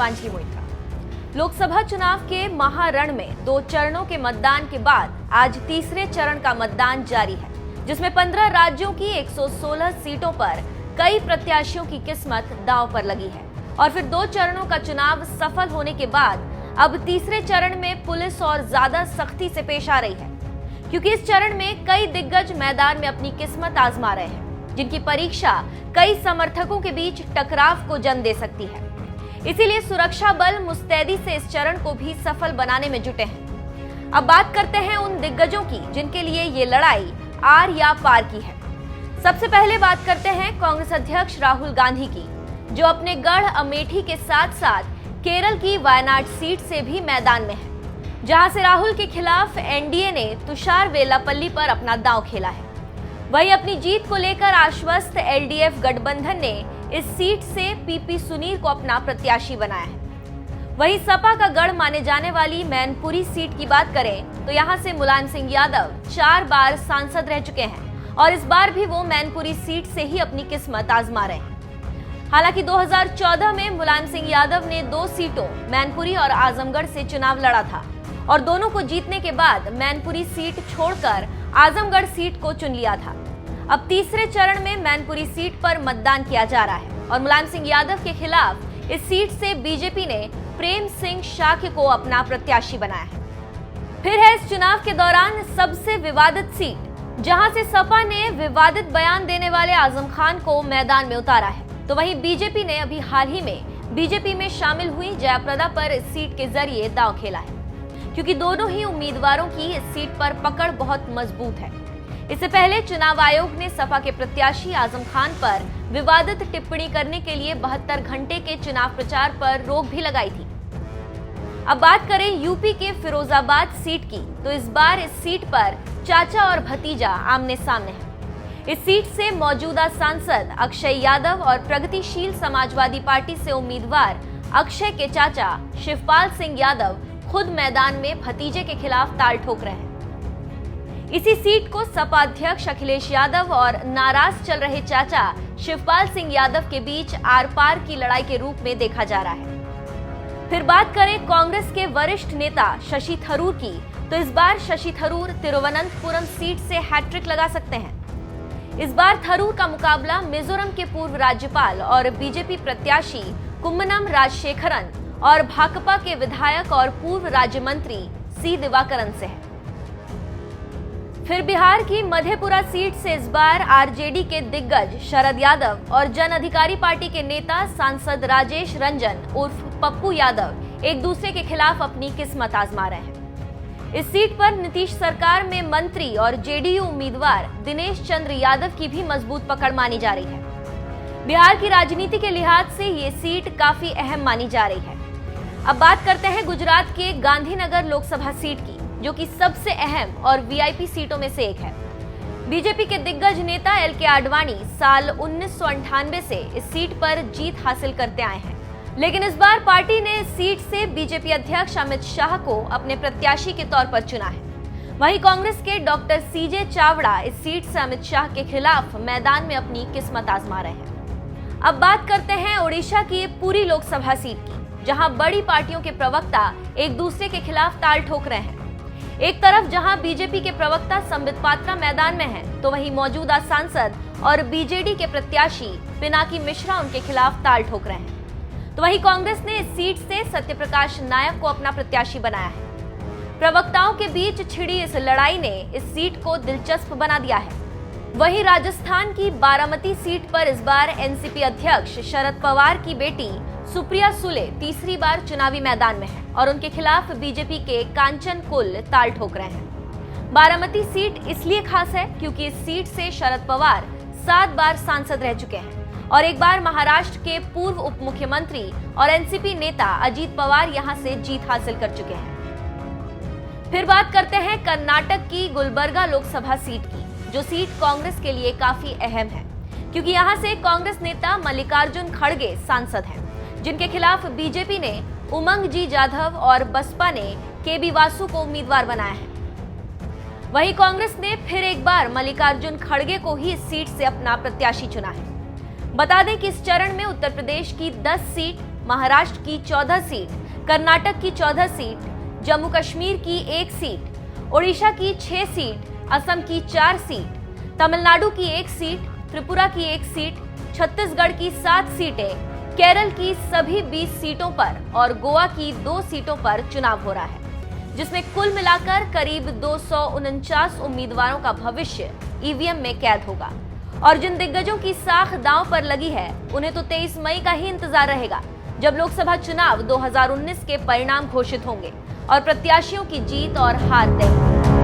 शिवांशी मोइत्रा। लोकसभा चुनाव के महारण में 2 चरणों के मतदान के बाद आज तीसरे चरण का मतदान जारी है, जिसमें 15 राज्यों की 116 सीटों पर कई प्रत्याशियों की किस्मत दांव पर लगी है। और फिर 2 चरणों का चुनाव सफल होने के बाद अब तीसरे चरण में पुलिस और ज्यादा सख्ती से पेश आ रही है, क्योंकि इस चरण में कई दिग्गज मैदान में अपनी किस्मत आजमा रहे हैं, जिनकी परीक्षा कई समर्थकों के बीच टकराव को जन्म दे सकती है। इसीलिए सुरक्षा बल मुस्तैदी से इस चरण को भी सफल बनाने में जुटे हैं। अब बात करते हैं उन दिग्गजों की जिनके लिए ये लड़ाई आर या पार की है। सबसे पहले बात करते हैं कांग्रेस अध्यक्ष राहुल गांधी की, जो अपने गढ़ अमेठी के साथ साथ केरल की वायनाड सीट से भी मैदान में है, जहां से राहुल के खिलाफ एनडीए ने तुषार वेलापल्ली पर अपना दांव खेला है। वहीं अपनी जीत को लेकर आश्वस्त एलडीएफ गठबंधन ने इस सीट से पीपी सुनीर को अपना प्रत्याशी बनाया है। वहीं सपा का गढ़ माने जाने वाली मैनपुरी सीट की बात करें तो यहां से मुलायम सिंह यादव 4 बार सांसद रह चुके हैं और इस बार भी वो मैनपुरी सीट से ही अपनी किस्मत आजमा रहे हैं। हालांकि 2014 में मुलायम सिंह यादव ने 2 सीटों मैनपुरी और आजमगढ़ से चुनाव लड़ा था और दोनों को जीतने के बाद मैनपुरी सीट छोड़कर आजमगढ़ सीट को चुन लिया था। अब तीसरे चरण में मैनपुरी सीट पर मतदान किया जा रहा है और मुलायम सिंह यादव के खिलाफ इस सीट से बीजेपी ने प्रेम सिंह शाक्य को अपना प्रत्याशी बनाया है। फिर है इस चुनाव के दौरान सबसे विवादित सीट, जहां से सपा ने विवादित बयान देने वाले आजम खान को मैदान में उतारा है, तो वहीं बीजेपी ने अभी हाल ही में बीजेपी में शामिल हुई जयाप्रदा पर इस सीट के जरिए दांव खेला है, क्योंकि दोनों ही उम्मीदवारों की इस सीट पर पकड़ बहुत मजबूत है। इससे पहले चुनाव आयोग ने सपा के प्रत्याशी आजम खान पर विवादित टिप्पणी करने के लिए 72 घंटे के चुनाव प्रचार पर रोक भी लगाई थी। अब बात करें यूपी के फिरोजाबाद सीट की, तो इस बार इस सीट पर चाचा और भतीजा आमने सामने हैं। इस सीट से मौजूदा सांसद अक्षय यादव और प्रगतिशील समाजवादी पार्टी से उम्मीदवार अक्षय के चाचा शिवपाल सिंह यादव खुद मैदान में भतीजे के खिलाफ ताल ठोक रहे हैं। इसी सीट को सपा अध्यक्ष अखिलेश यादव और नाराज चल रहे चाचा शिवपाल सिंह यादव के बीच आर पार की लड़ाई के रूप में देखा जा रहा है। फिर बात करें कांग्रेस के वरिष्ठ नेता शशि थरूर की, तो इस बार शशि थरूर तिरुवनंतपुरम सीट से हैट्रिक लगा सकते हैं। इस बार थरूर का मुकाबला मिजोरम के पूर्व राज्यपाल और बीजेपी प्रत्याशी कुम्मनम राजशेखरन और भाकपा के विधायक और पूर्व राज्य मंत्री सी दिवाकरन से है। फिर बिहार की मधेपुरा सीट से इस बार आरजेडी के दिग्गज शरद यादव और जन अधिकारी पार्टी के नेता सांसद राजेश रंजन उर्फ पप्पू यादव एक दूसरे के खिलाफ अपनी किस्मत आजमा रहे हैं। इस सीट पर नीतीश सरकार में मंत्री और जेडीयू उम्मीदवार दिनेश चंद्र यादव की भी मजबूत पकड़ मानी जा रही है। बिहार की राजनीति के लिहाज से ये सीट काफी अहम मानी जा रही है। अब बात करते हैं गुजरात के गांधीनगर लोकसभा सीट की, जो कि सबसे अहम और वीआईपी सीटों में से एक है। बीजेपी के दिग्गज नेता एलके आडवाणी साल 1998 से इस सीट पर जीत हासिल करते आए हैं, लेकिन इस बार पार्टी ने इस सीट से बीजेपी अध्यक्ष अमित शाह को अपने प्रत्याशी के तौर पर चुना है। वहीं कांग्रेस के डॉक्टर सीजे चावड़ा इस सीट से अमित शाह के खिलाफ मैदान में अपनी किस्मत आजमा रहे हैं। अब बात करते हैं ओडिशा की पूरी लोकसभा सीट की, जहां बड़ी पार्टियों के प्रवक्ता एक दूसरे के खिलाफ ताल ठोक रहे हैं। एक तरफ जहां बीजेपी के प्रवक्ता संबित पात्रा मैदान में हैं, तो वहीं मौजूदा सांसद और बीजेडी के प्रत्याशी पिनाकी मिश्रा उनके खिलाफ ताल ठोक रहे हैं। तो वहीं कांग्रेस ने इस सीट से सत्यप्रकाश नायक को अपना प्रत्याशी बनाया है। प्रवक्ताओं के बीच छिड़ी इस लड़ाई ने इस सीट को दिलचस्प बना दिया है। वहीं राजस्थान की बारामती सीट पर इस बार एनसीपी अध्यक्ष शरद पवार की बेटी सुप्रिया सुले तीसरी बार चुनावी मैदान में है और उनके खिलाफ बीजेपी के कांचन कुल ताल ठोक रहे हैं। बारामती सीट इसलिए खास है क्योंकि इस सीट से शरद पवार 7 बार सांसद रह चुके हैं और एक बार महाराष्ट्र के पूर्व उप मुख्यमंत्री और एनसीपी नेता अजीत पवार यहां से जीत हासिल कर चुके हैं। फिर बात करते हैं कर्नाटक की गुलबर्गा लोकसभा सीट की, जो सीट कांग्रेस के लिए काफी अहम है, क्योंकि यहां से कांग्रेस नेता मल्लिकार्जुन खड़गे सांसद हैं, जिनके खिलाफ बीजेपी ने उमंग जी जाधव और बसपा ने केबी वासु को उम्मीदवार बनाया है। वहीं कांग्रेस ने फिर एक बार मल्लिकार्जुन खड़गे को ही इस सीट से अपना प्रत्याशी चुना है। बता दें कि इस चरण में उत्तर प्रदेश की 10 सीट, महाराष्ट्र की 14 सीट, कर्नाटक की 14 सीट, जम्मू कश्मीर की 1 सीट, ओडिशा की 6 सीट, असम की 4 सीट, तमिलनाडु की 1 सीट, त्रिपुरा की 1 सीट, छत्तीसगढ़ की 7 सीटें, केरल की सभी 20 सीटों पर और गोवा की 2 सीटों पर चुनाव हो रहा है, जिसमें कुल मिलाकर करीब 249 उम्मीदवारों का भविष्य ईवीएम में कैद होगा। और जिन दिग्गजों की साख दांव पर लगी है, उन्हें तो 23 मई का ही इंतजार रहेगा, जब लोकसभा चुनाव 2019 के परिणाम घोषित होंगे और प्रत्याशियों की जीत और हार तय होगी।